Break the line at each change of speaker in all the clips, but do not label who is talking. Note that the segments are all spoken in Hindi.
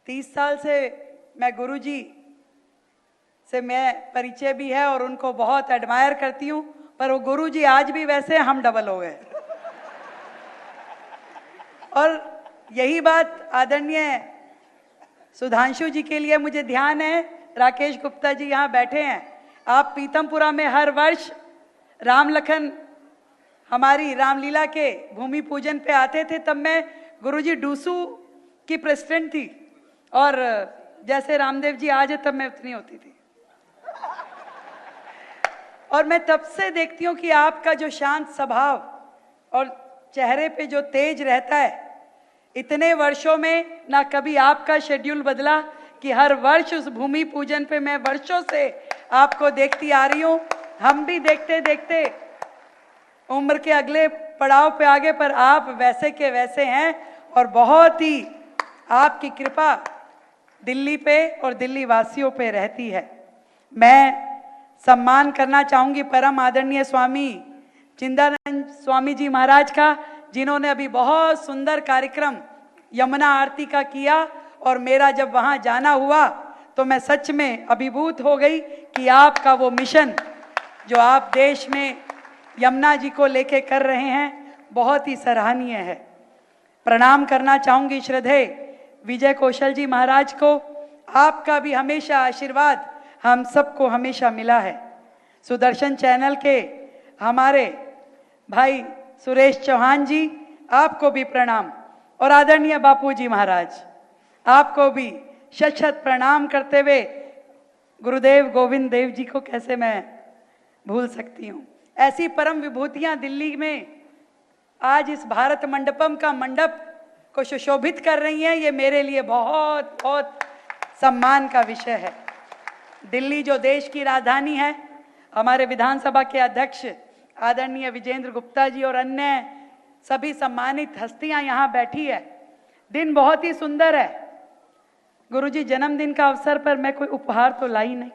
30 साल से मैं गुरुजी से मैं परिचय भी है और उनको बहुत एडमायर करती हूँ, पर वो गुरुजी आज भी वैसे, हम डबल हो गए। और यही बात आदरणीय सुधांशु जी के लिए मुझे ध्यान है, राकेश गुप्ता जी यहाँ बैठे हैं। आप पीतमपुरा में हर वर्ष राम लखन हमारी रामलीला के भूमि पूजन पे आते थे, तब मैं गुरुजी डूसू की प्रेसिडेंट थी, और जैसे रामदेव जी आज है तब मैं उतनी होती थी। और मैं तब से देखती हूँ कि आपका जो शांत स्वभाव और चेहरे पे जो तेज रहता है, इतने वर्षों में ना कभी आपका शेड्यूल बदला कि हर वर्ष उस भूमि पूजन पे मैं वर्षों से आपको देखती आ रही हूँ। हम भी देखते देखते उम्र के अगले पड़ाव पे आगे, पर आप वैसे के वैसे हैं, और बहुत ही आपकी कृपा दिल्ली पे और दिल्ली वासियों पे रहती है। मैं सम्मान करना चाहूंगी परम आदरणीय स्वामी चिंतानंद स्वामी जी महाराज का, जिन्होंने अभी बहुत सुंदर कार्यक्रम यमुना आरती का किया, और मेरा जब वहां जाना हुआ तो मैं सच में अभिभूत हो गई कि आपका वो मिशन जो आप देश में यमुना जी को लेके कर रहे हैं बहुत ही सराहनीय है। प्रणाम करना चाहूंगी श्रद्धेय विजय कौशल जी महाराज को। आपका भी हमेशा आशीर्वाद हम सबको हमेशा मिला है। सुदर्शन चैनल के हमारे भाई सुरेश चौहान जी, आपको भी प्रणाम, और आदरणीय बापू जी महाराज, आपको भी शत शत प्रणाम करते हुए गुरुदेव गोविंद देव जी को कैसे मैं भूल सकती हूँ। ऐसी परम विभूतियां दिल्ली में आज इस भारत मंडपम का मंडप को सुशोभित कर रही हैं, ये मेरे लिए बहुत बहुत सम्मान का विषय है। दिल्ली जो देश की राजधानी है, हमारे विधानसभा के अध्यक्ष आदरणीय विजेंद्र गुप्ता जी और अन्य सभी सम्मानित हस्तियां यहाँ बैठी है। दिन बहुत ही सुंदर है। गुरुजी जन्मदिन का अवसर पर मैं कोई उपहार तो लाई नहीं,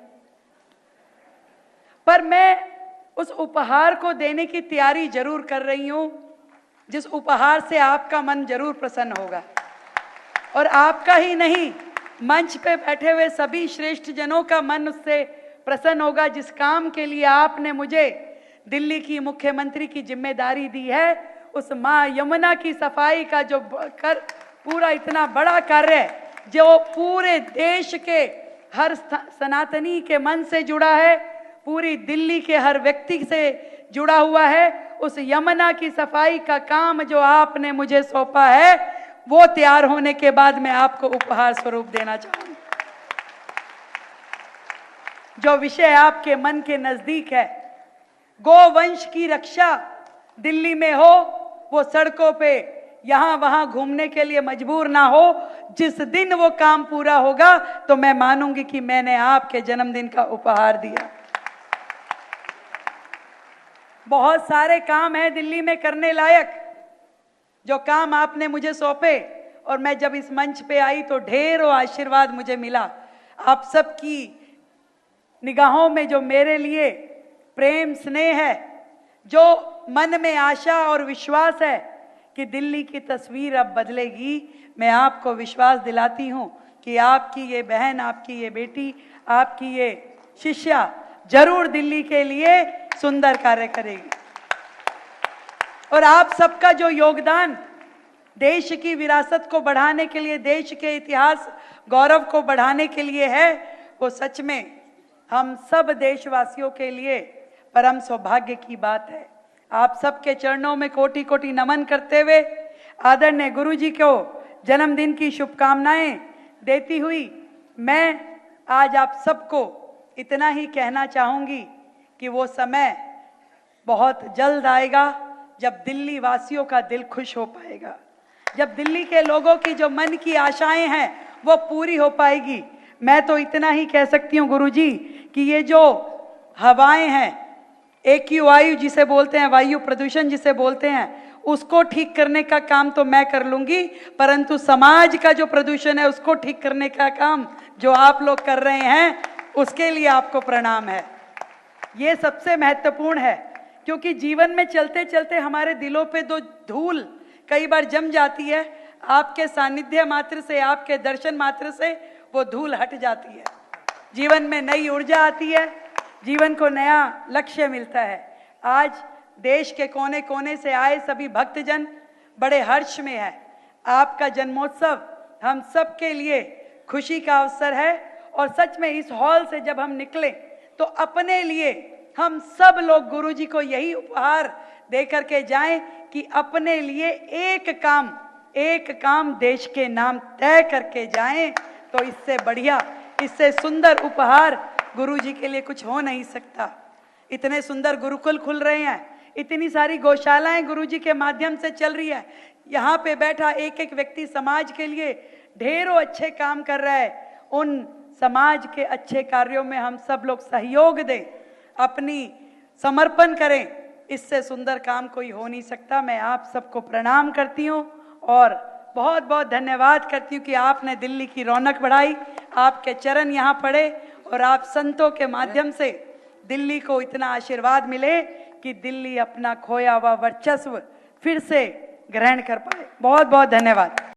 पर मैं उस उपहार को देने की तैयारी जरूर कर रही हूं, जिस उपहार से आपका मन जरूर प्रसन्न होगा, और आपका ही नहीं, मंच पे बैठे हुए सभी श्रेष्ठ जनों का मन उससे प्रसन्न होगा। जिस काम के लिए आपने मुझे दिल्ली की मुख्यमंत्री की जिम्मेदारी दी है, उस मां यमुना की सफाई का जो पूरा इतना बड़ा कार्य है, जो पूरे देश के हर सनातनी के मन से जुड़ा है, पूरी दिल्ली के हर व्यक्ति से जुड़ा हुआ है, उस यमुना की सफाई का काम जो आपने मुझे सौंपा है, वो तैयार होने के बाद मैं आपको उपहार स्वरूप देना चाहूंगी। जो विषय आपके मन के नजदीक है, गोवंश की रक्षा दिल्ली में हो, वो सड़कों पे यहां वहां घूमने के लिए मजबूर ना हो। जिस दिन वो काम पूरा होगा तो मैं मानूंगी कि मैंने आपके जन्मदिन का उपहार दिया। बहुत सारे काम है दिल्ली में करने लायक, जो काम आपने मुझे सौंपे, और मैं जब इस मंच पे आई तो ढेरों आशीर्वाद मुझे मिला। आप सबकी निगाहों में जो मेरे लिए प्रेम स्नेह है, जो मन में आशा और विश्वास है कि दिल्ली की तस्वीर अब बदलेगी, मैं आपको विश्वास दिलाती हूं कि आपकी ये बहन, आपकी ये बेटी, आपकी ये शिष्या जरूर दिल्ली के लिए सुंदर कार्य करेगी। और आप सबका जो योगदान देश की विरासत को बढ़ाने के लिए, देश के इतिहास गौरव को बढ़ाने के लिए है, वो सच में हम सब देशवासियों के लिए परम सौभाग्य की बात है। आप सबके चरणों में कोटि कोटि नमन करते हुए आदरणीय गुरु जी को जन्मदिन की शुभकामनाएं देती हुई, मैं आज आप सबको इतना ही कहना चाहूंगी कि वो समय बहुत जल्द आएगा जब दिल्ली वासियों का दिल खुश हो पाएगा, जब दिल्ली के लोगों की जो मन की आशाएं हैं वो पूरी हो पाएगी। मैं तो इतना ही कह सकती हूँ गुरुजी कि ये जो हवाएं हैं, AQI जिसे बोलते हैं, वायु प्रदूषण जिसे बोलते हैं, उसको ठीक करने का काम तो मैं कर लूंगी, परंतु समाज का जो प्रदूषण है उसको ठीक करने का काम जो आप लोग कर रहे हैं, उसके लिए आपको प्रणाम है। ये सबसे महत्वपूर्ण है, क्योंकि जीवन में चलते चलते हमारे दिलों पे तो धूल कई बार जम जाती है। आपके सानिध्य मात्र से, आपके दर्शन मात्र से वो धूल हट जाती है, जीवन में नई ऊर्जा आती है, जीवन को नया लक्ष्य मिलता है। आज देश के कोने कोने से आए सभी भक्तजन बड़े हर्ष में है। आपका जन्मोत्सव हम सब के लिए खुशी का अवसर है और सच में इस हॉल से जब हम निकले तो अपने लिए हम सब लोग गुरुजी को यही उपहार दे करके जाएं कि अपने लिए एक काम देश के नाम तय करके जाएं। तो इससे बढ़िया, इससे सुंदर उपहार गुरुजी के लिए कुछ हो नहीं सकता। इतने सुंदर गुरुकुल खुल रहे हैं, इतनी सारी गौशालाएं गुरुजी के माध्यम से चल रही है। यहाँ पे बैठा एक एक व्यक्ति समाज के लिए ढेरों अच्छे काम कर रहा है। उन समाज के अच्छे कार्यों में हम सब लोग सहयोग दें, अपनी समर्पण करें, इससे सुंदर काम कोई हो नहीं सकता। मैं आप सबको प्रणाम करती हूँ और बहुत बहुत धन्यवाद करती हूँ कि आपने दिल्ली की रौनक बढ़ाई, आपके चरण यहाँ पड़े और आप संतों के माध्यम से दिल्ली को इतना आशीर्वाद मिले कि दिल्ली अपना खोया हुआ वर्चस्व फिर से ग्रहण कर पाए। बहुत बहुत धन्यवाद।